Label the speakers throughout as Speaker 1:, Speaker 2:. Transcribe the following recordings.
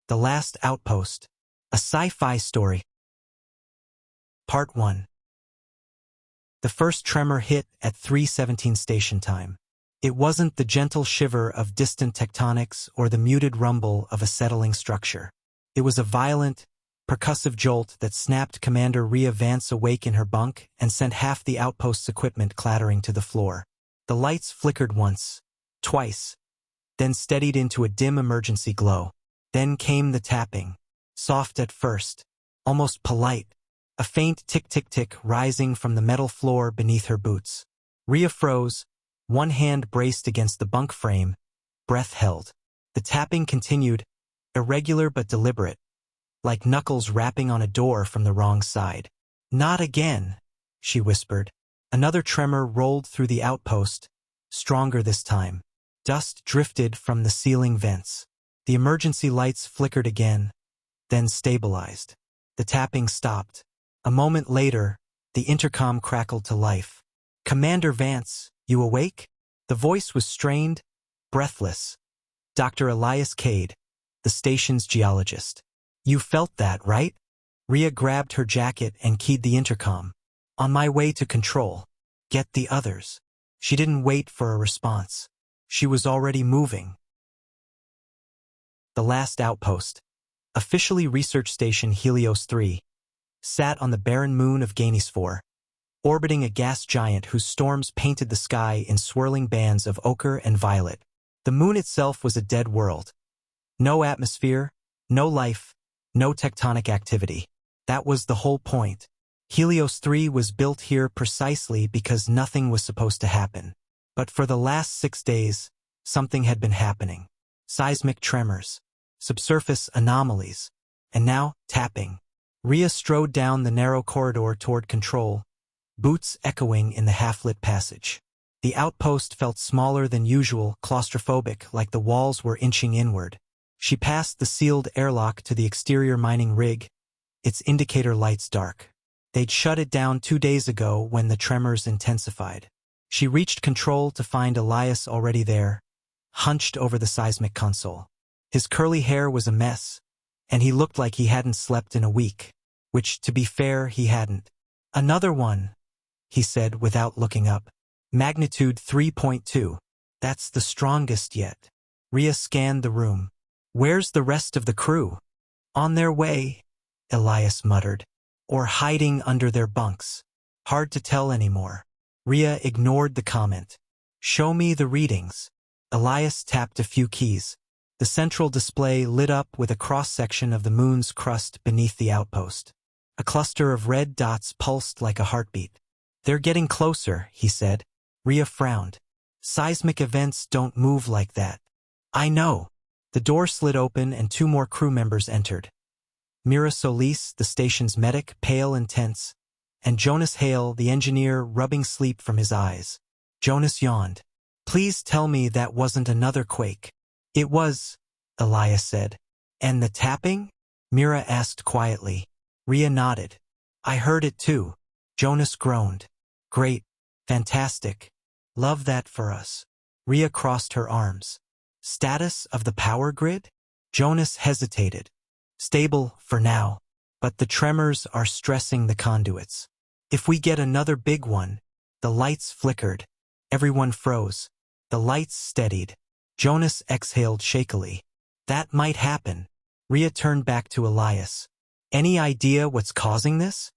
Speaker 1: The Last Outpost, a sci-fi story. Part 1. The first tremor hit at 3:17 station time. It wasn't the gentle shiver of distant tectonics or the muted rumble of a settling structure. It was a violent, percussive jolt that snapped Commander Rhea Vance awake in her bunk and sent half the outpost's equipment clattering to the floor. The lights flickered once, twice, then steadied into a dim emergency glow. Then came the tapping, soft at first, almost polite, a faint tick-tick-tick rising from the metal floor beneath her boots. Rhea froze, one hand braced against the bunk frame, breath held. The tapping continued, irregular but deliberate, like knuckles rapping on a door from the wrong side. "Not again," she whispered. Another tremor rolled through the outpost, stronger this time. Dust drifted from the ceiling vents. The emergency lights flickered again, then stabilized. The tapping stopped. A moment later, the intercom crackled to life. "Commander Vance, you awake?" The voice was strained, breathless. Dr. Elias Cade, the station's geologist. "You felt that, right?" Rhea grabbed her jacket and keyed the intercom. "On my way to control. Get the others." She didn't wait for a response. She was already moving. The Last Outpost, officially Research Station Helios 3, sat on the barren moon of Gainisphore, orbiting a gas giant whose storms painted the sky in swirling bands of ochre and violet. The moon itself was a dead world. No atmosphere, no life, no tectonic activity. That was the whole point. Helios 3 was built here precisely because nothing was supposed to happen. But for the last 6 days, something had been happening. Seismic tremors, subsurface anomalies, and now tapping. Rhea strode down the narrow corridor toward control, boots echoing in the half-lit passage. The outpost felt smaller than usual, claustrophobic, like the walls were inching inward. She passed the sealed airlock to the exterior mining rig, its indicator lights dark. They'd shut it down 2 days ago when the tremors intensified. She reached control to find Elias already there, hunched over the seismic console. His curly hair was a mess, and he looked like he hadn't slept in a week, which, to be fair, he hadn't. "Another one," he said without looking up. "Magnitude 3.2. That's the strongest yet." Rhea scanned the room. "Where's the rest of the crew?" "On their way," Elias muttered. "Or hiding under their bunks. Hard to tell anymore." Rhea ignored the comment. "Show me the readings." Elias tapped a few keys. The central display lit up with a cross-section of the moon's crust beneath the outpost. A cluster of red dots pulsed like a heartbeat. "They're getting closer," he said. Rhea frowned. "Seismic events don't move like that." "I know." The door slid open and 2 more crew members entered. Mira Solis, the station's medic, pale and tense, and Jonas Hale, the engineer, rubbing sleep from his eyes. Jonas yawned. "Please tell me that wasn't another quake." "It was," Elias said. "And the tapping?" Mira asked quietly. Rhea nodded. "I heard it too." Jonas groaned. "Great. Fantastic. Love that for us." Rhea crossed her arms. "Status of the power grid?" Jonas hesitated. "Stable for now, but the tremors are stressing the conduits. If we get another big one." The lights flickered. Everyone froze. The lights steadied. Jonas exhaled shakily. "That might happen." Rhea turned back to Elias. "Any idea what's causing this?"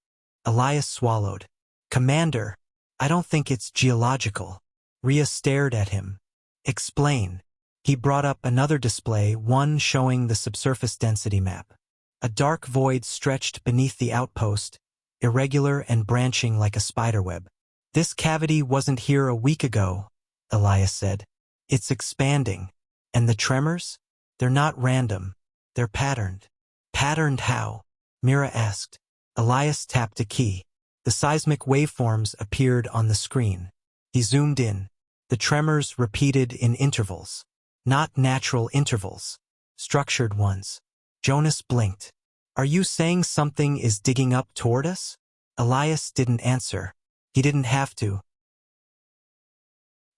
Speaker 1: Elias swallowed. "Commander, I don't think it's geological." Rhea stared at him. "Explain." He brought up another display, one showing the subsurface density map. A dark void stretched beneath the outpost, irregular and branching like a spiderweb. "This cavity wasn't here a week ago," Elias said. "It's expanding. And the tremors? They're not random. They're patterned." "Patterned how?" Mira asked. Elias tapped a key. The seismic waveforms appeared on the screen. He zoomed in. The tremors repeated in intervals. Not natural intervals. Structured ones. Jonas blinked. "Are you saying something is digging up toward us?" Elias didn't answer. He didn't have to.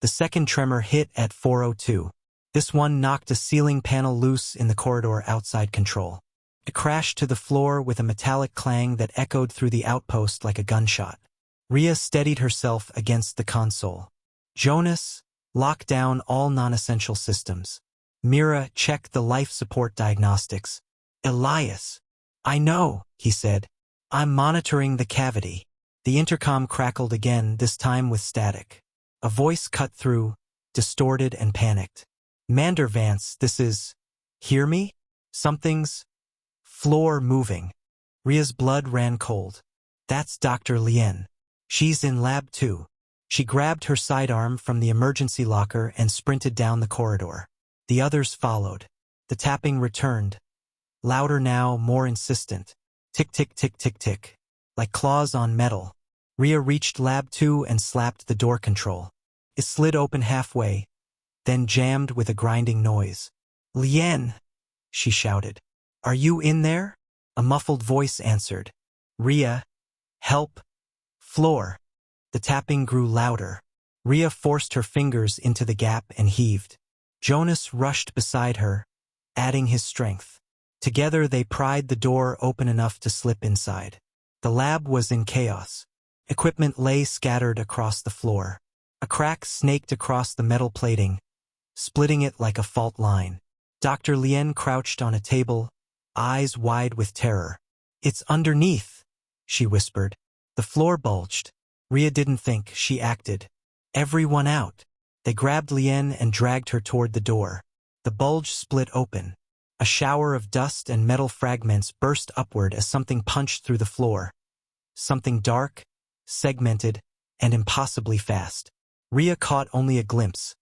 Speaker 1: The second tremor hit at 4:02. This one knocked a ceiling panel loose in the corridor outside control. It crashed to the floor with a metallic clang that echoed through the outpost like a gunshot. Rhea steadied herself against the console. Jonas, lock down all non-essential systems. Mira, check the life support diagnostics. Elias. I know, he said. I'm monitoring the cavity. The intercom crackled again, this time with static. A voice cut through, distorted and panicked. Mander Vance, this is... Hear me? Something's... Floor moving. Rhea's blood ran cold. That's Dr. Lien. She's in Lab 2. She grabbed her sidearm from the emergency locker and sprinted down the corridor. The others followed. The tapping returned. Louder now, more insistent. Tick, tick, tick, tick, tick. Like claws on metal. Rhea reached Lab 2 and slapped the door control. It slid open halfway, then jammed with a grinding noise. Lien, she shouted. Are you in there? A muffled voice answered. Rhea, help. Floor. The tapping grew louder. Rhea forced her fingers into the gap and heaved. Jonas rushed beside her, adding his strength. Together they pried the door open enough to slip inside. The lab was in chaos. Equipment lay scattered across the floor. A crack snaked across the metal plating, splitting it like a fault line. Dr. Lien crouched on a table, eyes wide with terror. It's underneath, she whispered. The floor bulged. Rhea didn't think, she acted. Everyone out. They grabbed Lien and dragged her toward the door. The bulge split open. A shower of dust and metal fragments burst upward as something punched through the floor. Something dark, segmented, and impossibly fast. Rhea caught only a glimpse.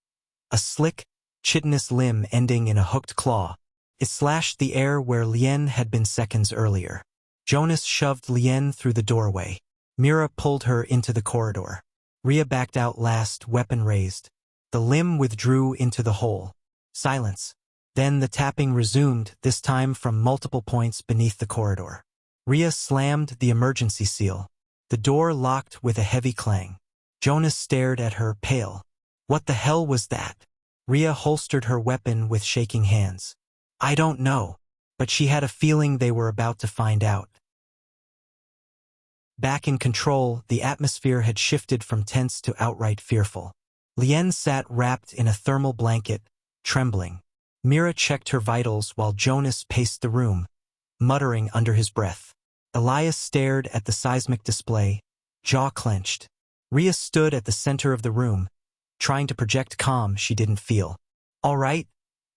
Speaker 1: A slick, chitinous limb ending in a hooked claw. It slashed the air where Lien had been seconds earlier. Jonas shoved Lien through the doorway. Mira pulled her into the corridor. Rhea backed out last, weapon raised. The limb withdrew into the hole. Silence. Then the tapping resumed, this time from multiple points beneath the corridor. Rhea slammed the emergency seal. The door locked with a heavy clang. Jonas stared at her, pale. What the hell was that? Rhea holstered her weapon with shaking hands. I don't know, but she had a feeling they were about to find out. Back in control, the atmosphere had shifted from tense to outright fearful. Lien sat wrapped in a thermal blanket, trembling. Mira checked her vitals while Jonas paced the room, muttering under his breath. Elias stared at the seismic display, jaw clenched. Rhea stood at the center of the room, trying to project calm she didn't feel. All right,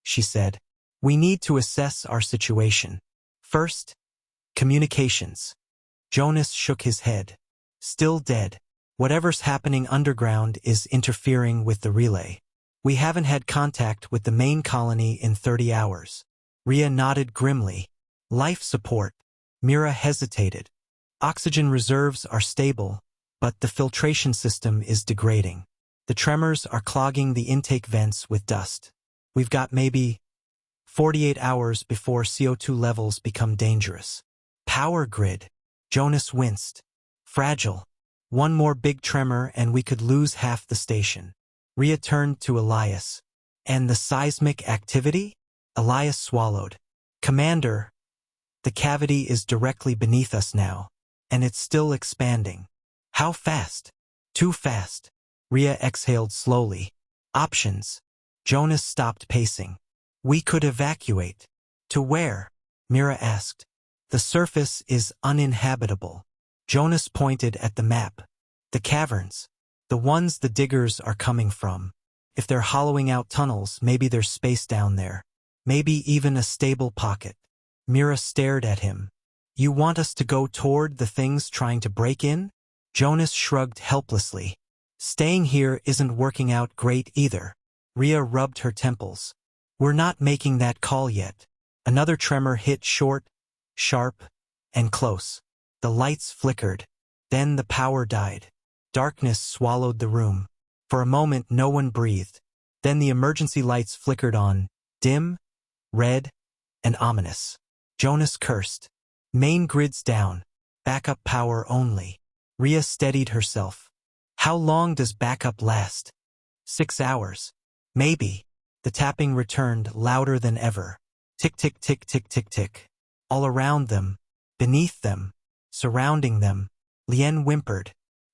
Speaker 1: she said. We need to assess our situation. First, communications. Jonas shook his head. Still dead. Whatever's happening underground is interfering with the relay. We haven't had contact with the main colony in 30 hours. Rhea nodded grimly. Life support. Mira hesitated. Oxygen reserves are stable, but the filtration system is degrading. The tremors are clogging the intake vents with dust. We've got maybe 48 hours before CO2 levels become dangerous. Power grid. Jonas winced. Fragile. One more big tremor and we could lose half the station. Rhea turned to Elias. And the seismic activity? Elias swallowed. Commander, the cavity is directly beneath us now, and it's still expanding. How fast? Too fast. Rhea exhaled slowly. Options. Jonas stopped pacing. We could evacuate. To where? Mira asked. The surface is uninhabitable. Jonas pointed at the map. The caverns. The ones the diggers are coming from. If they're hollowing out tunnels, maybe there's space down there. Maybe even a stable pocket. Mira stared at him. You want us to go toward the things trying to break in? Jonas shrugged helplessly. Staying here isn't working out great either. Rhea rubbed her temples. We're not making that call yet. Another tremor hit short, sharp, and close. The lights flickered. Then the power died. Darkness swallowed the room. For a moment no one breathed. Then the emergency lights flickered on, dim, red, and ominous. Jonas cursed. Main grid's down. Backup power only. Rhea steadied herself. How long does backup last? 6 hours. Maybe. The tapping returned, louder than ever. Tick, tick, tick, tick, tick, tick. All around them, beneath them, surrounding them. Lien whimpered.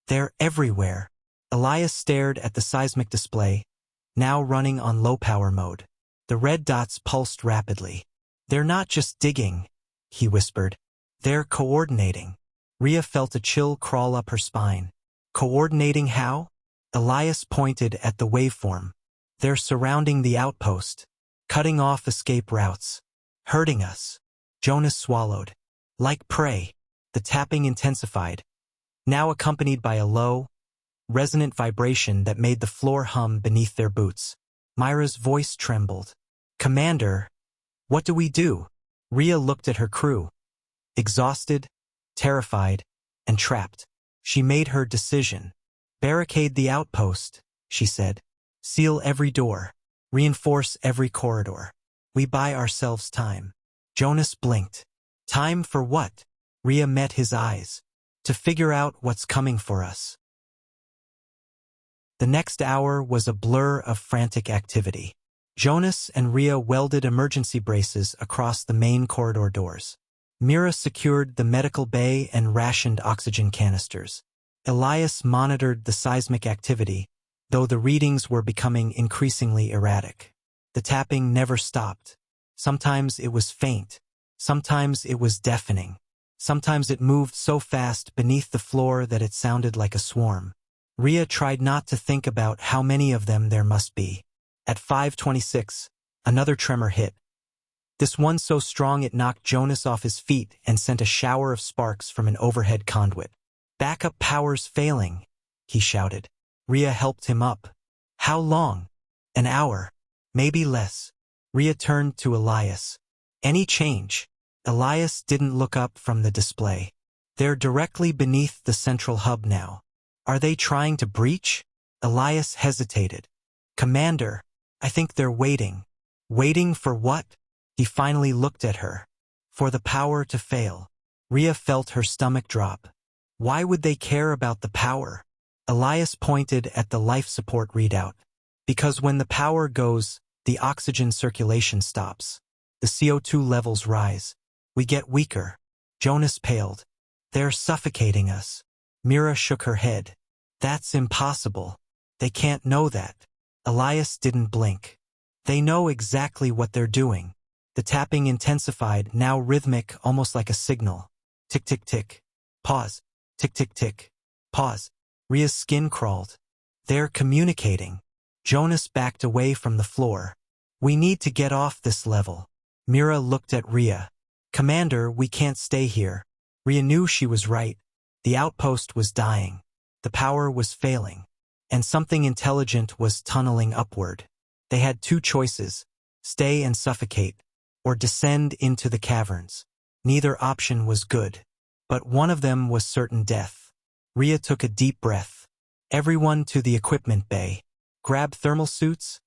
Speaker 1: They're everywhere. Elias stared at the seismic display, now running on low-power mode. The red dots pulsed rapidly. They're not just digging, he whispered. They're coordinating. Rhea felt a chill crawl up her spine. Coordinating how? Elias pointed at the waveform. They're surrounding the outpost, cutting off escape routes, hurting us. Jonas swallowed. Like prey. The tapping intensified, now accompanied by a low, resonant vibration that made the floor hum beneath their boots. Myra's voice trembled. Commander, what do we do? Rhea looked at her crew. Exhausted, terrified, and trapped. She made her decision. Barricade the outpost, she said. Seal every door. Reinforce every corridor. We buy ourselves time. Jonas blinked. Time for what? Rhea met his eyes. To figure out what's coming for us. The next hour was a blur of frantic activity. Jonas and Rhea welded emergency braces across the main corridor doors. Mira secured the medical bay and rationed oxygen canisters. Elias monitored the seismic activity, though the readings were becoming increasingly erratic. The tapping never stopped. Sometimes it was faint. Sometimes it was deafening. Sometimes it moved so fast beneath the floor that it sounded like a swarm. Rhea tried not to think about how many of them there must be. At 5:26, another tremor hit. This one so strong it knocked Jonas off his feet and sent a shower of sparks from an overhead conduit. Backup power's failing, he shouted. Rhea helped him up. How long? An hour. Maybe less. Rhea turned to Elias. Any change? Elias didn't look up from the display. They're directly beneath the central hub now. Are they trying to breach? Elias hesitated. Commander, I think they're waiting. Waiting for what? He finally looked at her. For the power to fail. Rhea felt her stomach drop. Why would they care about the power? Elias pointed at the life support readout. Because when the power goes, the oxygen circulation stops. The CO2 levels rise. We get weaker. Jonas paled. They're suffocating us. Mira shook her head. That's impossible. They can't know that. Elias didn't blink. They know exactly what they're doing. The tapping intensified, now rhythmic, almost like a signal. Tick, tick, tick. Pause. Tick, tick, tick. Pause. Rhea's skin crawled. They're communicating. Jonas backed away from the floor. We need to get off this level. Mira looked at Rhea. Commander, we can't stay here. Rhea knew she was right. The outpost was dying. The power was failing. And something intelligent was tunneling upward. They had two choices. Stay and suffocate. Or descend into the caverns. Neither option was good. But one of them was certain death. Rhea took a deep breath. Everyone to the equipment bay. Grab thermal suits,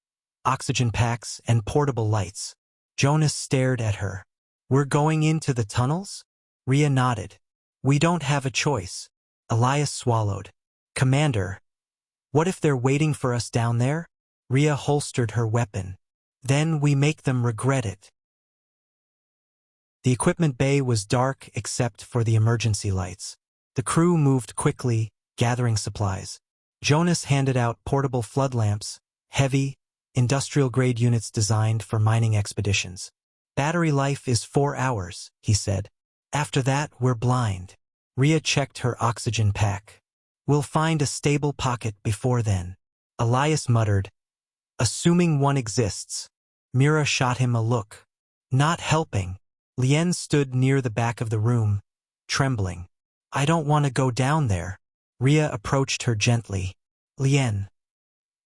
Speaker 1: oxygen packs, and portable lights. Jonas stared at her. We're going into the tunnels? Rhea nodded. We don't have a choice. Elias swallowed. Commander, what if they're waiting for us down there? Rhea holstered her weapon. Then we make them regret it. The equipment bay was dark except for the emergency lights. The crew moved quickly, gathering supplies. Jonas handed out portable flood lamps, heavy, industrial-grade units designed for mining expeditions. Battery life is 4 hours, he said. After that, we're blind. Rhea checked her oxygen pack. We'll find a stable pocket before then. Elias muttered, assuming one exists. Mira shot him a look. Not helping. Lien stood near the back of the room, trembling. I don't want to go down there. Rhea approached her gently. Lien.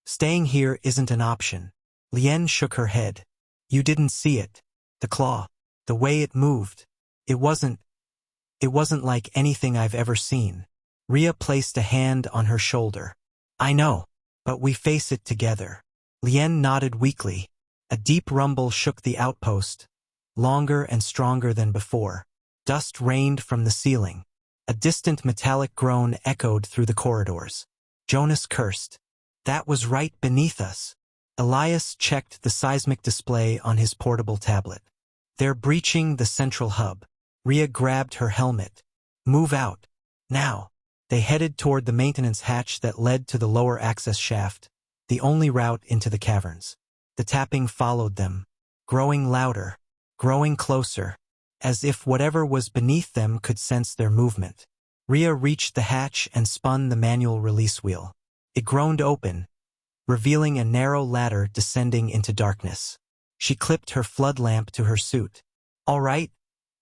Speaker 1: Staying here isn't an option. Lien shook her head. You didn't see it. The claw. The way it moved. It wasn't like anything I've ever seen. Rhea placed a hand on her shoulder. I know, but we face it together. Lien nodded weakly. A deep rumble shook the outpost, longer and stronger than before. Dust rained from the ceiling. A distant metallic groan echoed through the corridors. Jonas cursed. That was right beneath us. Elias checked the seismic display on his portable tablet. They're breaching the central hub. Rhea grabbed her helmet. Move out. Now. They headed toward the maintenance hatch that led to the lower access shaft, the only route into the caverns. The tapping followed them, growing louder, growing closer, as if whatever was beneath them could sense their movement. Rhea reached the hatch and spun the manual release wheel. It groaned open, revealing a narrow ladder descending into darkness. She clipped her flood lamp to her suit. "All right,"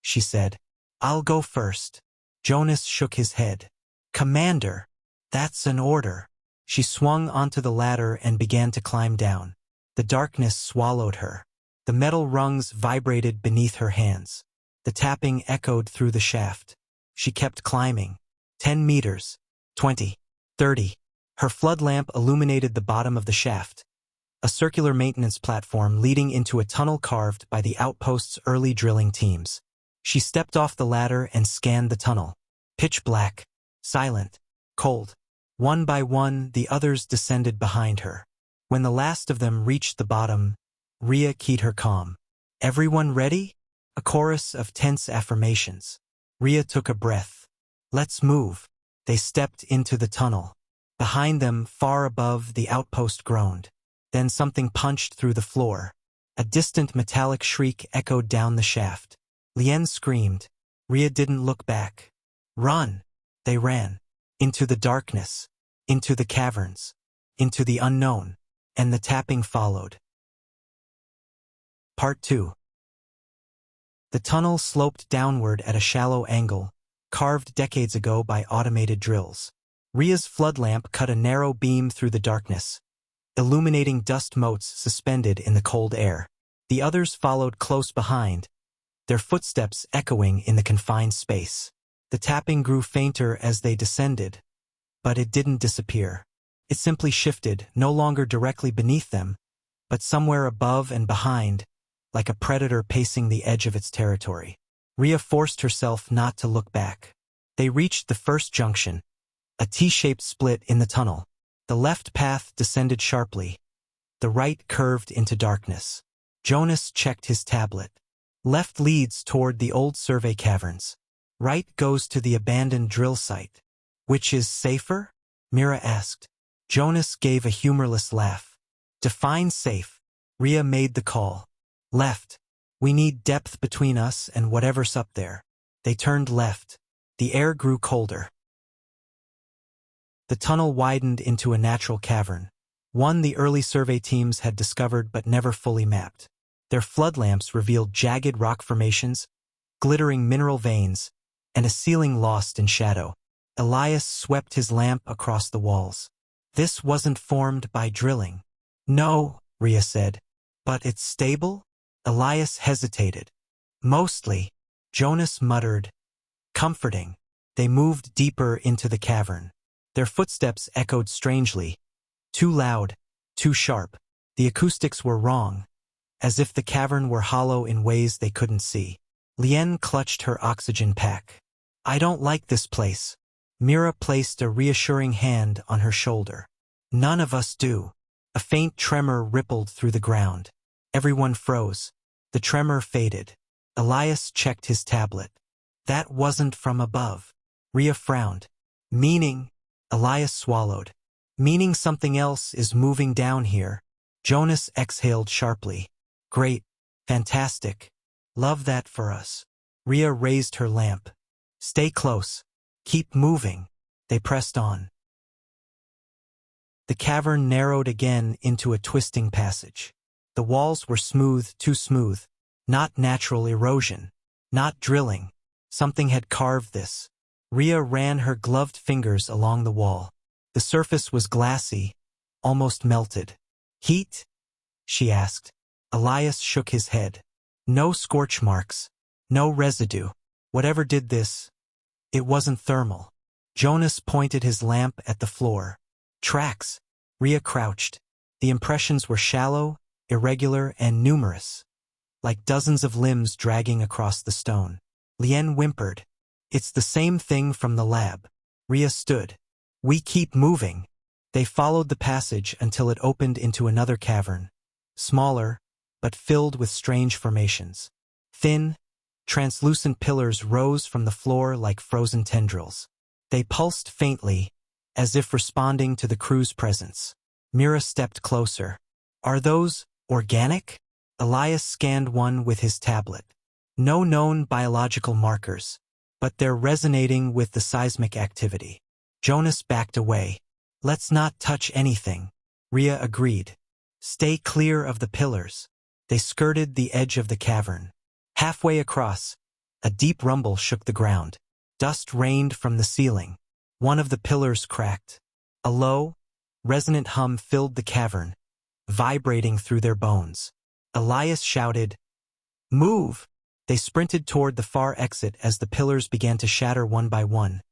Speaker 1: she said. "I'll go first." Jonas shook his head. "Commander, that's an order." She swung onto the ladder and began to climb down. The darkness swallowed her. The metal rungs vibrated beneath her hands. The tapping echoed through the shaft. She kept climbing. 10 meters. 20. 30. Her flood lamp illuminated the bottom of the shaft, a circular maintenance platform leading into a tunnel carved by the Outpost's early drilling teams. She stepped off the ladder and scanned the tunnel. Pitch black. Silent, cold. One by one, the others descended behind her. When the last of them reached the bottom, Rhea keyed her calm. "Everyone ready?" A chorus of tense affirmations. Rhea took a breath. "Let's move." They stepped into the tunnel. Behind them, far above, the outpost groaned. Then something punched through the floor. A distant metallic shriek echoed down the shaft. Lien screamed. Rhea didn't look back. "Run!" They ran. Into the darkness. Into the caverns. Into the unknown. And the tapping followed. Part 2. The tunnel sloped downward at a shallow angle, carved decades ago by automated drills. Rhea's flood lamp cut a narrow beam through the darkness, illuminating dust motes suspended in the cold air. The others followed close behind, their footsteps echoing in the confined space. The tapping grew fainter as they descended, but it didn't disappear. It simply shifted, no longer directly beneath them, but somewhere above and behind, like a predator pacing the edge of its territory. Rhea forced herself not to look back. They reached the first junction, a T-shaped split in the tunnel. The left path descended sharply. The right curved into darkness. Jonas checked his tablet. Left leads toward the old survey caverns. Right goes to the abandoned drill site. "Which is safer?" Mira asked. Jonas gave a humorless laugh. "Define safe." Rhea made the call. "Left. We need depth between us and whatever's up there." They turned left. The air grew colder. The tunnel widened into a natural cavern, one the early survey teams had discovered but never fully mapped. Their flood lamps revealed jagged rock formations, glittering mineral veins, and a ceiling lost in shadow. Elias swept his lamp across the walls. "This wasn't formed by drilling." "No," Rhea said. "But it's stable?" Elias hesitated. "Mostly." Jonas muttered. "Comforting." They moved deeper into the cavern. Their footsteps echoed strangely. Too loud, too sharp. The acoustics were wrong, as if the cavern were hollow in ways they couldn't see. Lien clutched her oxygen pack. "I don't like this place." Mira placed a reassuring hand on her shoulder. "None of us do." A faint tremor rippled through the ground. Everyone froze. The tremor faded. Elias checked his tablet. "That wasn't from above." Rhea frowned. "Meaning?" Elias swallowed. "Meaning something else is moving down here." Jonas exhaled sharply. "Great. Fantastic. Love that for us." Rhea raised her lamp. "Stay close. Keep moving." They pressed on. The cavern narrowed again into a twisting passage. The walls were smooth, too smooth. Not natural erosion. Not drilling. Something had carved this. Rhea ran her gloved fingers along the wall. The surface was glassy, almost melted. "Heat?" she asked. Elias shook his head. "No scorch marks. No residue. Whatever did this, it wasn't thermal." Jonas pointed his lamp at the floor. "Tracks." Rhea crouched. The impressions were shallow, irregular, and numerous, like dozens of limbs dragging across the stone. Lien whimpered. "It's the same thing from the lab." Rhea stood. "We keep moving." They followed the passage until it opened into another cavern, smaller, but filled with strange formations. Thin, translucent pillars rose from the floor like frozen tendrils. They pulsed faintly, as if responding to the crew's presence. Mira stepped closer. Are those organic? Elias scanned one with his tablet. No known biological markers, but they're resonating with the seismic activity. Jonas backed away. Let's not touch anything. Rhea agreed. Stay clear of the pillars. They skirted the edge of the cavern. Halfway across, a deep rumble shook the ground. Dust rained from the ceiling. One of the pillars cracked. A low, resonant hum filled the cavern, vibrating through their bones. Elias shouted, "Move!" They sprinted toward the far exit as the pillars began to shatter one by one,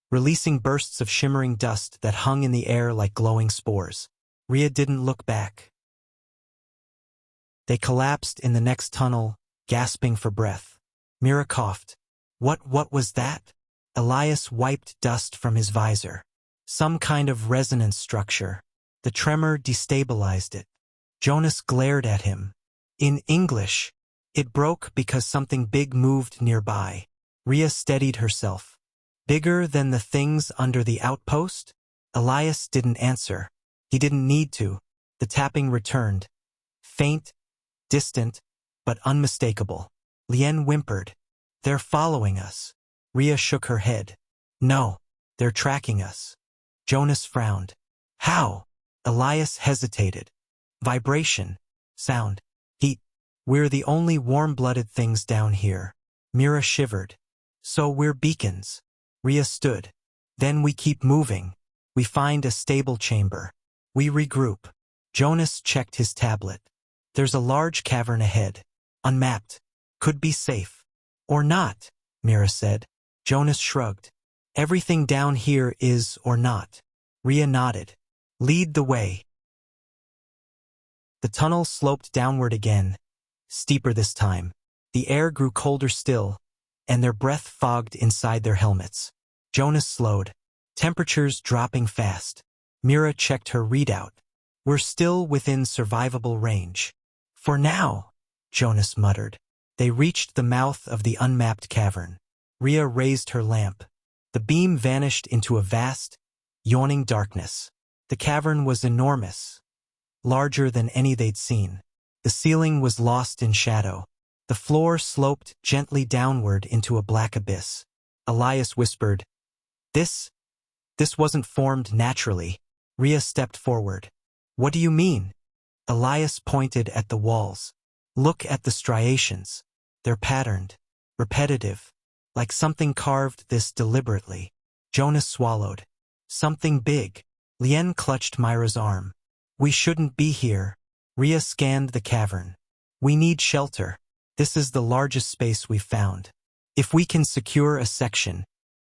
Speaker 1: releasing bursts of shimmering dust that hung in the air like glowing spores. Rhea didn't look back. They collapsed in the next tunnel, gasping for breath. Mira coughed. What was that? Elias wiped dust from his visor. Some kind of resonance structure. The tremor destabilized it. Jonas glared at him. In English, it broke because something big moved nearby. Rhea steadied herself. Bigger than the things under the outpost? Elias didn't answer. He didn't need to. The tapping returned. Faint, distant, but unmistakable. Lien whimpered. They're following us. Rhea shook her head. No, they're tracking us. Jonas frowned. How? Elias hesitated. Vibration. Sound. Heat. We're the only warm-blooded things down here. Mira shivered. So we're beacons. Rhea stood. Then we keep moving. We find a stable chamber. We regroup. Jonas checked his tablet. There's a large cavern ahead. Unmapped. Could be safe. Or not, Mira said. Jonas shrugged. Everything down here is or not. Rhea nodded. Lead the way. The tunnel sloped downward again, steeper this time. The air grew colder still, and their breath fogged inside their helmets. Jonas slowed, temperatures dropping fast. Mira checked her readout. We're still within survivable range. For now, Jonas muttered. They reached the mouth of the unmapped cavern. Rhea raised her lamp. The beam vanished into a vast, yawning darkness. The cavern was enormous, larger than any they'd seen. The ceiling was lost in shadow. The floor sloped gently downward into a black abyss. Elias whispered, This wasn't formed naturally." Rhea stepped forward. "What do you mean?" Elias pointed at the walls. "Look at the striations. They're patterned, repetitive, like something carved this deliberately." Jonas swallowed. "Something big." Lien clutched Myra's arm. "We shouldn't be here." Rhea scanned the cavern. "We need shelter. This is the largest space we've found. If we can secure a section."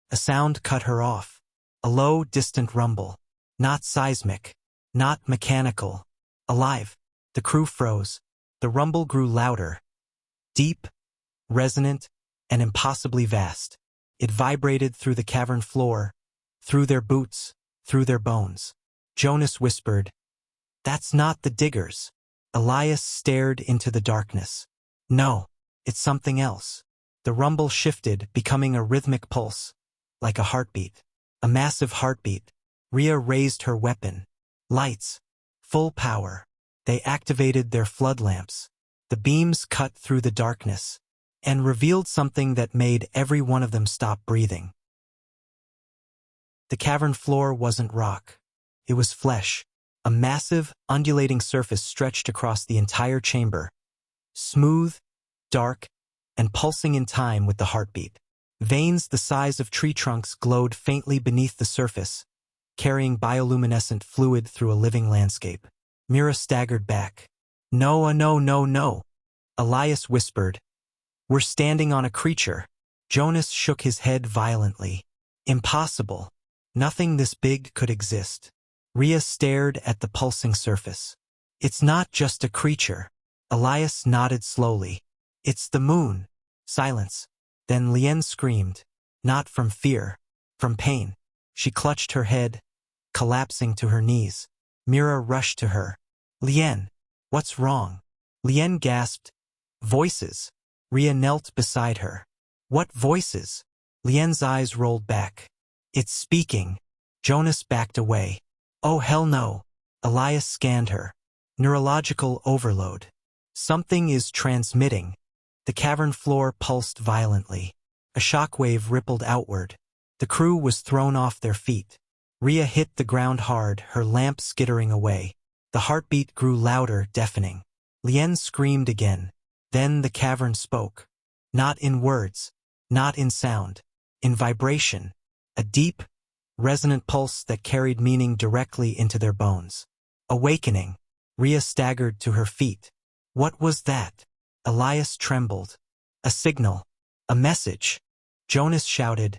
Speaker 1: A sound cut her off. A low, distant rumble. Not seismic. Not mechanical. Alive. The crew froze. The rumble grew louder. Deep, resonant, and impossibly vast. It vibrated through the cavern floor, through their boots, through their bones. Jonas whispered, "That's not the diggers." Elias stared into the darkness. "No, it's something else." The rumble shifted, becoming a rhythmic pulse, like a heartbeat. A massive heartbeat. Rhea raised her weapon. Lights. Full power. They activated their flood lamps. The beams cut through the darkness and revealed something that made every one of them stop breathing. The cavern floor wasn't rock. It was flesh. A massive, undulating surface stretched across the entire chamber. Smooth, dark, and pulsing in time with the heartbeat. Veins the size of tree trunks glowed faintly beneath the surface, carrying bioluminescent fluid through a living landscape. Mira staggered back. No. Elias whispered, "We're standing on a creature." Jonas shook his head violently. "Impossible. Nothing this big could exist." Rhea stared at the pulsing surface. "It's not just a creature." Elias nodded slowly. "It's the moon." Silence. Then Lien screamed, not from fear, from pain. She clutched her head. collapsing to her knees. Mira rushed to her. Lien, what's wrong? Lien gasped. Voices. Ria knelt beside her. What voices? Lien's eyes rolled back. It's speaking. Jonas backed away. Oh hell no. Elias scanned her. Neurological overload. Something is transmitting. The cavern floor pulsed violently. A shockwave rippled outward. The crew was thrown off their feet. Ria hit the ground hard, her lamp skittering away. The heartbeat grew louder, deafening. Lien screamed again. Then the cavern spoke. Not in words, not in sound, in vibration. A deep, resonant pulse that carried meaning directly into their bones. Awakening. Ria staggered to her feet. What was that? Elias trembled. A signal. A message. Jonas shouted.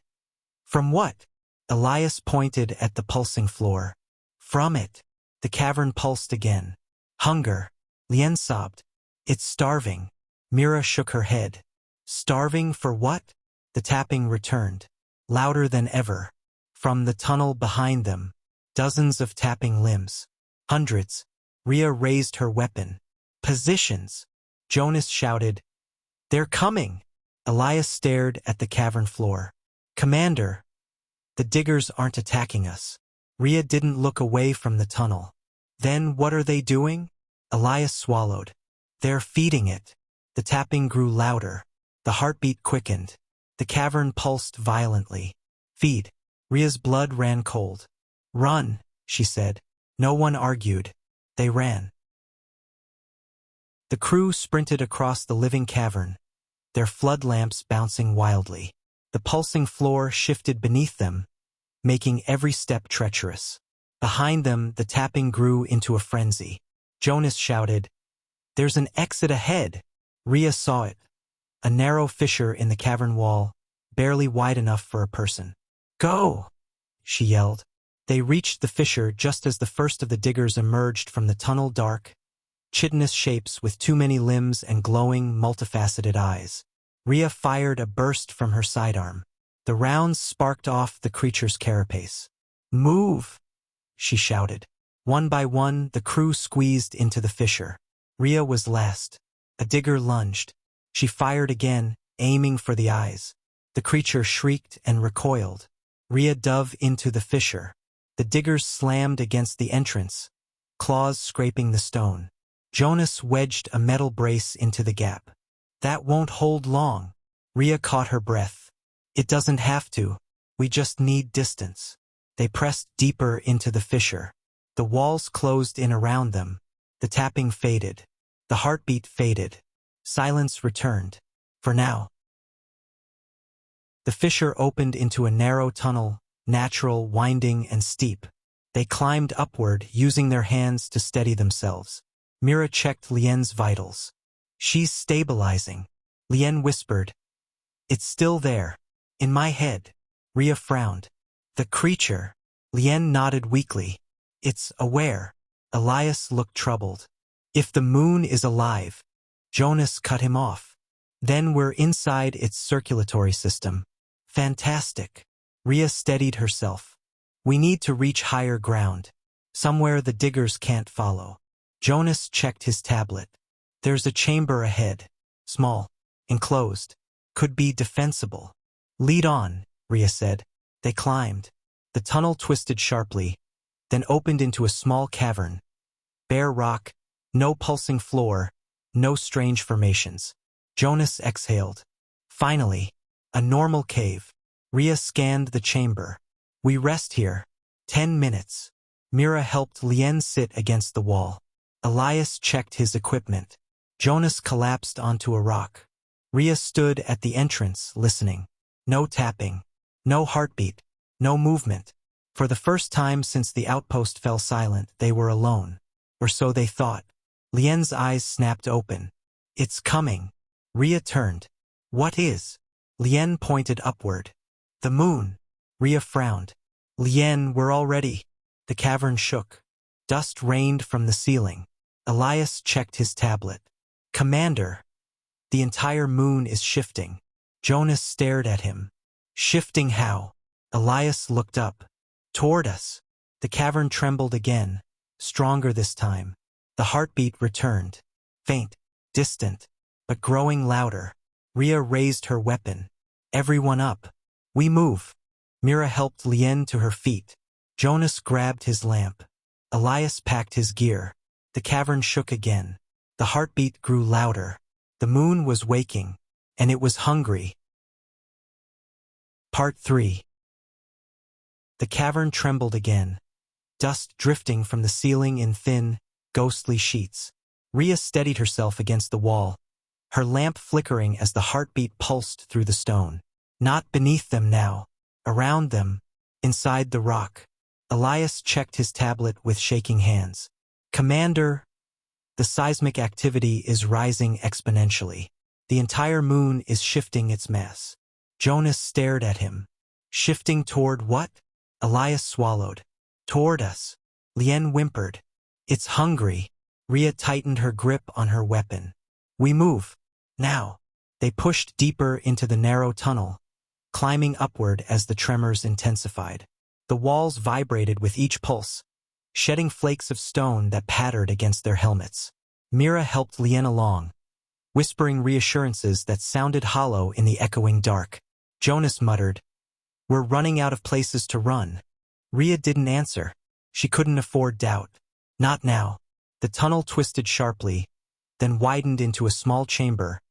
Speaker 1: From what? Elias pointed at the pulsing floor. From it. The cavern pulsed again. Hunger. Lien sobbed. It's starving. Mira shook her head. Starving for what? The tapping returned. Louder than ever. From the tunnel behind them. Dozens of tapping limbs. Hundreds. Ria raised her weapon. Positions. Jonas shouted. They're coming. Elias stared at the cavern floor. Commander. The diggers aren't attacking us. Ria didn't look away from the tunnel. Then what are they doing? Elias swallowed. They're feeding it. The tapping grew louder. The heartbeat quickened. The cavern pulsed violently. Feed. Ria's blood ran cold. Run, she said. No one argued. They ran. The crew sprinted across the living cavern, their flood lamps bouncing wildly. The pulsing floor shifted beneath them, making every step treacherous. Behind them, the tapping grew into a frenzy. Jonas shouted, There's an exit ahead. Ria saw it. A narrow fissure in the cavern wall, barely wide enough for a person. Go! She yelled. They reached the fissure just as the first of the diggers emerged from the tunnel, dark, chitinous shapes with too many limbs and glowing, multifaceted eyes. Ria fired a burst from her sidearm. The rounds sparked off the creature's carapace. Move! She shouted. One by one, the crew squeezed into the fissure. Ria was last. A digger lunged. She fired again, aiming for the eyes. The creature shrieked and recoiled. Ria dove into the fissure. The diggers slammed against the entrance, claws scraping the stone. Jonas wedged a metal brace into the gap. That won't hold long. Ria caught her breath. It doesn't have to. We just need distance. They pressed deeper into the fissure. The walls closed in around them. The tapping faded. The heartbeat faded. Silence returned. For now. The fissure opened into a narrow tunnel, natural, winding, and steep. They climbed upward, using their hands to steady themselves. Mira checked Lien's vitals. She's stabilizing. Lien whispered. It's still there. In my head. Ria frowned. The creature. Lien nodded weakly. It's aware. Elias looked troubled. If the moon is alive. Jonas cut him off. Then we're inside its circulatory system. Fantastic. Ria steadied herself. We need to reach higher ground. Somewhere the diggers can't follow. Jonas checked his tablet. There's a chamber ahead. Small. Enclosed. Could be defensible. Lead on, Ria said. They climbed. The tunnel twisted sharply, then opened into a small cavern. Bare rock, no pulsing floor, no strange formations. Jonas exhaled. Finally, a normal cave. Ria scanned the chamber. We rest here. 10 minutes. Mira helped Lien sit against the wall. Elias checked his equipment. Jonas collapsed onto a rock. Ria stood at the entrance, listening. No tapping. No heartbeat. No movement. For the first time since the outpost fell silent, they were alone. Or so they thought. Lien's eyes snapped open. It's coming. Ria turned. What is? Lien pointed upward. The moon. Ria frowned. Lien, we're already. The cavern shook. Dust rained from the ceiling. Elias checked his tablet. Commander. The entire moon is shifting. Jonas stared at him. Shifting how? Elias looked up. Toward us. The cavern trembled again, stronger this time. The heartbeat returned. Faint, distant, but growing louder. Rhea raised her weapon. Everyone up. We move. Mira helped Lien to her feet. Jonas grabbed his lamp. Elias packed his gear. The cavern shook again. The heartbeat grew louder. The moon was waking, and it was hungry. Part 3. The cavern trembled again. Dust drifting from the ceiling in thin, ghostly sheets. Rhea steadied herself against the wall, her lamp flickering as the heartbeat pulsed through the stone. Not beneath them now. Around them, inside the rock. Elias checked his tablet with shaking hands. Commander, the seismic activity is rising exponentially. The entire moon is shifting its mass. Jonas stared at him. Shifting toward what? Elias swallowed. Toward us. Lien whimpered. It's hungry. Rhea tightened her grip on her weapon. We move. Now. They pushed deeper into the narrow tunnel, climbing upward as the tremors intensified. The walls vibrated with each pulse, shedding flakes of stone that pattered against their helmets. Mira helped Lien along, whispering reassurances that sounded hollow in the echoing dark. Jonas muttered, "We're running out of places to run." Rhea didn't answer. She couldn't afford doubt. Not now. The tunnel twisted sharply, then widened into a small chamber.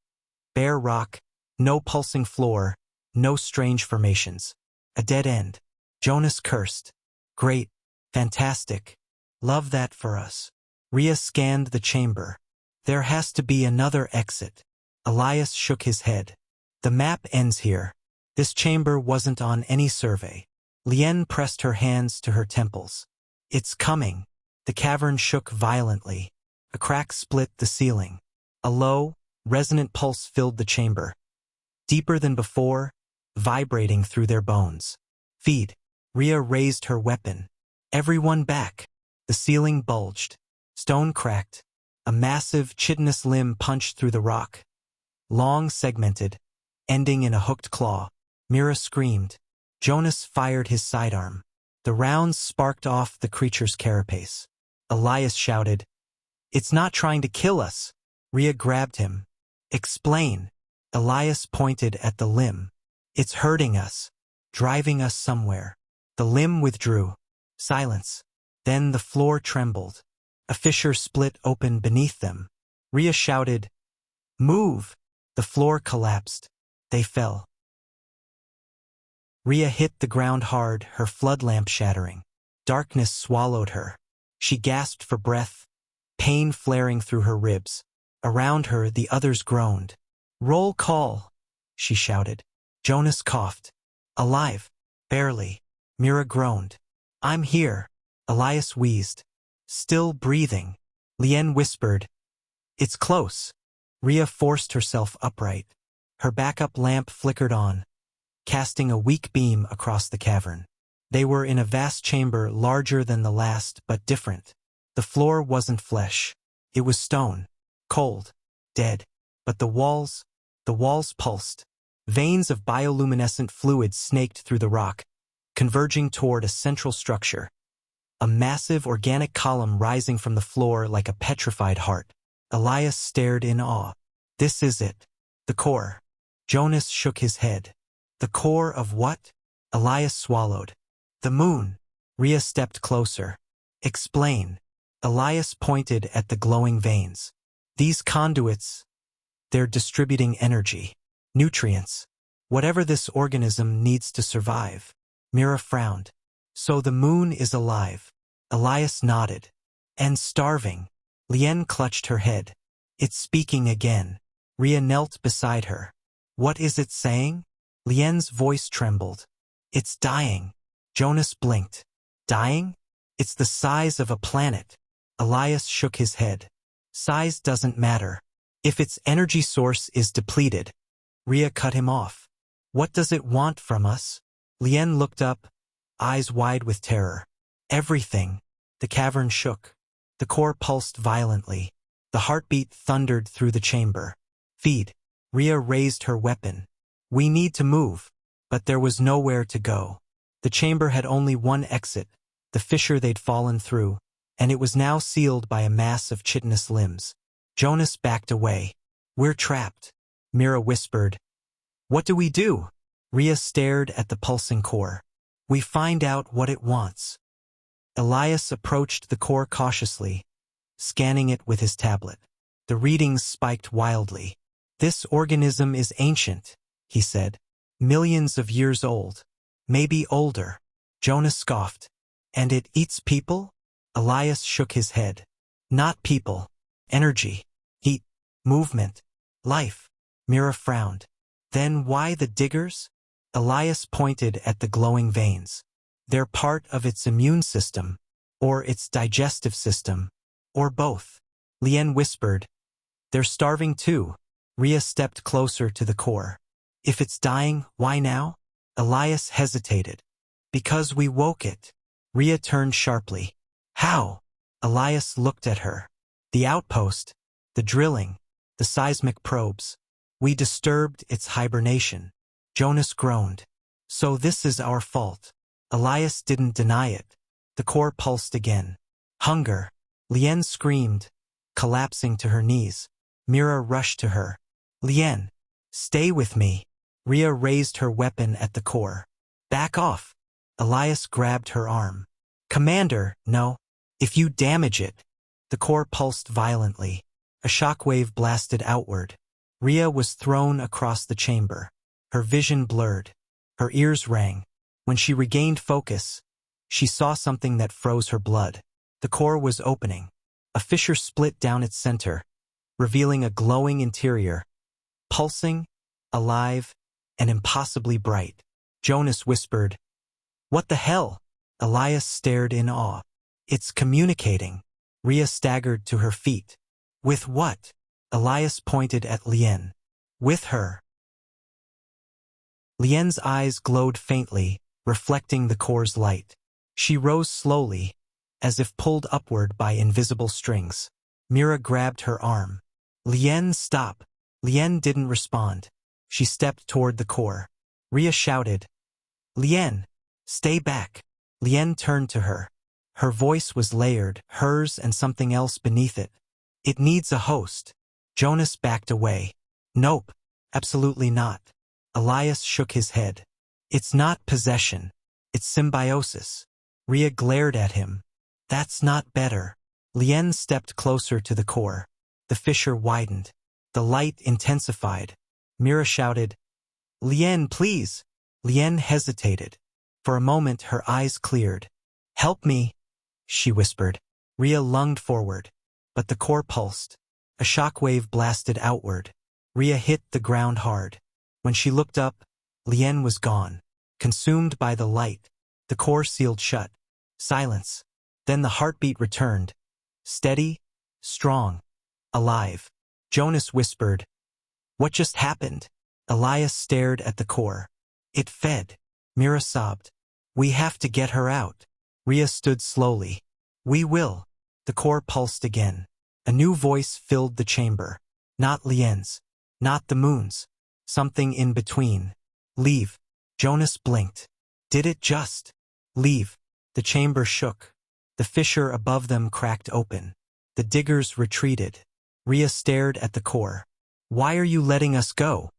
Speaker 1: Bare rock, no pulsing floor, no strange formations. A dead end. Jonas cursed. Great. Fantastic. Love that for us. Rhea scanned the chamber. There has to be another exit. Elias shook his head. The map ends here. This chamber wasn't on any survey. Lien pressed her hands to her temples. It's coming. The cavern shook violently. A crack split the ceiling. A low, resonant pulse filled the chamber. Deeper than before, vibrating through their bones. Feed. Rhea raised her weapon. Everyone back. The ceiling bulged. Stone cracked. A massive, chitinous limb punched through the rock. Long, segmented, ending in a hooked claw. Mira screamed. Jonas fired his sidearm. The rounds sparked off the creature's carapace. Elias shouted, "It's not trying to kill us." Rhea grabbed him. "Explain." Elias pointed at the limb. "It's hurting us, driving us somewhere." The limb withdrew. Silence. Then the floor trembled. A fissure split open beneath them. Rhea shouted, "Move!" The floor collapsed. They fell. Rhea hit the ground hard, her flood lamp shattering. Darkness swallowed her. She gasped for breath, pain flaring through her ribs. Around her, the others groaned. "Roll call," she shouted. Jonas coughed. "Alive." "Barely." Mira groaned. "I'm here." Elias wheezed. "Still breathing." Lien whispered, "It's close." Rhea forced herself upright. Her backup lamp flickered on, casting a weak beam across the cavern. They were in a vast chamber larger than the last, but different. The floor wasn't flesh. It was stone. Cold. Dead. But the walls pulsed. Veins of bioluminescent fluid snaked through the rock, converging toward a central structure. A massive organic column rising from the floor like a petrified heart. Elias stared in awe. "This is it. The core." Jonas shook his head. "The core of what?" Elias swallowed. "The moon." Rhea stepped closer. "Explain." Elias pointed at the glowing veins. "These conduits, they're distributing energy, nutrients, whatever this organism needs to survive." Mira frowned. "So the moon is alive." Elias nodded. "And starving." Lien clutched her head. "It's speaking again." Rhea knelt beside her. "What is it saying?" Lien's voice trembled. "It's dying." Jonas blinked. "Dying? It's the size of a planet." Elias shook his head. "Size doesn't matter. If its energy source is depleted." Rhea cut him off. "What does it want from us?" Lien looked up, eyes wide with terror. "Everything." The cavern shook. The core pulsed violently. The heartbeat thundered through the chamber. "Feed." Rhea raised her weapon. "We need to move." But there was nowhere to go. The chamber had only one exit, the fissure they'd fallen through, and it was now sealed by a mass of chitinous limbs. Jonas backed away. "We're trapped," Mira whispered. "What do we do?" Rhea stared at the pulsing core. "We find out what it wants." Elias approached the core cautiously, scanning it with his tablet. The readings spiked wildly. "This organism is ancient," he said. "Millions of years old. Maybe older." Jonas scoffed. "And it eats people?" Elias shook his head. "Not people. Energy. Heat. Movement. Life." Mira frowned. "Then why the diggers?" Elias pointed at the glowing veins. "They're part of its immune system, or its digestive system, or both." Lien whispered. "They're starving too." Rhea stepped closer to the core. "If it's dying, why now?" Elias hesitated. "Because we woke it." Rhea turned sharply. "How?" Elias looked at her. "The outpost, the drilling, the seismic probes. We disturbed its hibernation." Jonas groaned. "So this is our fault." Elias didn't deny it. The core pulsed again. "Hunger." Lien screamed, collapsing to her knees. Mira rushed to her. "Lien, stay with me." Rhea raised her weapon at the core. "Back off." Elias grabbed her arm. "Commander, no. If you damage it." The core pulsed violently. A shockwave blasted outward. Rhea was thrown across the chamber. Her vision blurred. Her ears rang. When she regained focus, she saw something that froze her blood. The core was opening. A fissure split down its center, revealing a glowing interior, pulsing, alive, and impossibly bright. Jonas whispered, "What the hell?" Elias stared in awe. "It's communicating." Rhea staggered to her feet. "With what?" Elias pointed at Lien. "With her." Lien's eyes glowed faintly, reflecting the core's light. She rose slowly, as if pulled upward by invisible strings. Mira grabbed her arm. "Lien, stop." Lien didn't respond. She stepped toward the core. Rhea shouted, "Lien, stay back." Lien turned to her. Her voice was layered, hers and something else beneath it. "It needs a host." Jonas backed away. "Nope, absolutely not." Elias shook his head. "It's not possession. It's symbiosis." Rhea glared at him. "That's not better." Lien stepped closer to the core. The fissure widened. The light intensified. Mira shouted, "Lien, please." Lien hesitated. For a moment her eyes cleared. "Help me," she whispered. Rhea lunged forward, but the core pulsed. A shockwave blasted outward. Rhea hit the ground hard. When she looked up, Lien was gone, consumed by the light. The core sealed shut. Silence. Then the heartbeat returned. Steady, strong, alive. Jonas whispered, "What just happened?" Elias stared at the core. "It fed." Mira sobbed. "We have to get her out." Rhea stood slowly. "We will." The core pulsed again. A new voice filled the chamber. Not Lien's. Not the moon's. Something in between. "Leave." Jonas blinked. Did it just leave? The chamber shook. The fissure above them cracked open. The diggers retreated. Rhea stared at the core. "Why are you letting us go?"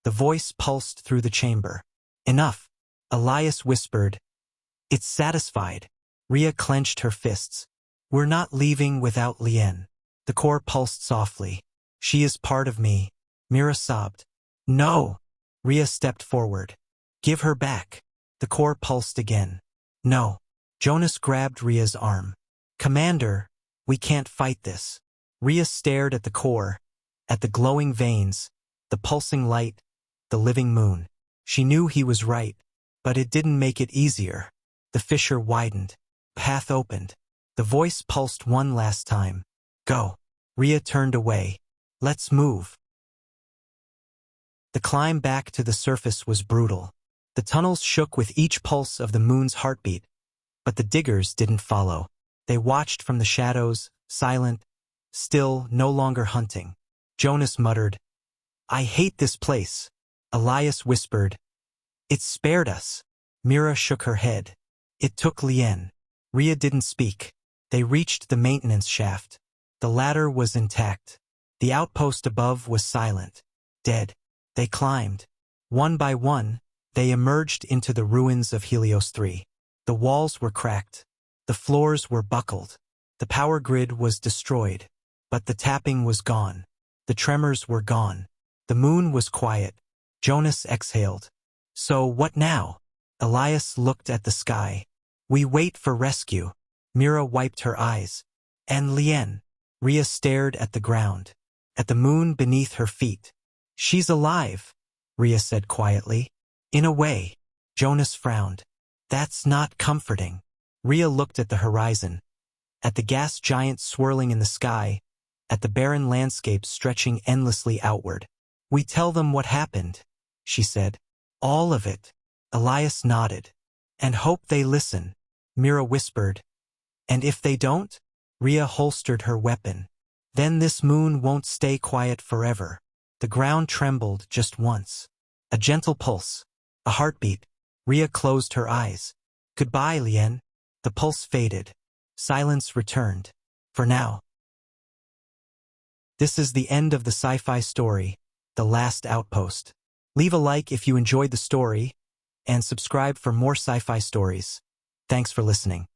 Speaker 1: The voice pulsed through the chamber. "Enough." Elias whispered, "It's satisfied." Rhea clenched her fists. "We're not leaving without Lien." The core pulsed softly. "She is part of me." Mira sobbed. "No." Rhea stepped forward. "Give her back." The core pulsed again. "No." Jonas grabbed Rhea's arm. "Commander, we can't fight this." Rhea stared at the core, at the glowing veins, the pulsing light, the living moon. She knew he was right, but it didn't make it easier. The fissure widened. Path opened. The voice pulsed one last time. "Go." Rhea turned away. "Let's move." The climb back to the surface was brutal. The tunnels shook with each pulse of the moon's heartbeat, but the diggers didn't follow. They watched from the shadows, silent, still, no longer hunting. Jonas muttered, "I hate this place." Elias whispered, "It spared us." Mira shook her head. "It took Lien." Rhea didn't speak. They reached the maintenance shaft. The ladder was intact. The outpost above was silent. Dead. They climbed. One by one, they emerged into the ruins of Helios 3. The walls were cracked. The floors were buckled. The power grid was destroyed. But the tapping was gone. The tremors were gone. The moon was quiet. Jonas exhaled. So what now? Elias looked at the sky. We wait for rescue. Mira wiped her eyes. And Lien. Rhea stared at the ground. At the moon beneath her feet. She's alive, Rhea said quietly. In a way. Jonas frowned. That's not comforting. Rhea looked at the horizon. At the gas giant swirling in the sky. At the barren landscape stretching endlessly outward. We tell them what happened, she said. All of it. Elias nodded. And hope they listen, Mira whispered. And if they don't? Rhea holstered her weapon. Then this moon won't stay quiet forever. The ground trembled just once. A gentle pulse. A heartbeat. Rhea closed her eyes. Goodbye, Lien. The pulse faded. Silence returned. For now. This is the end of the sci-fi story, The Last Outpost. Leave a like if you enjoyed the story, and subscribe for more sci-fi stories. Thanks for listening.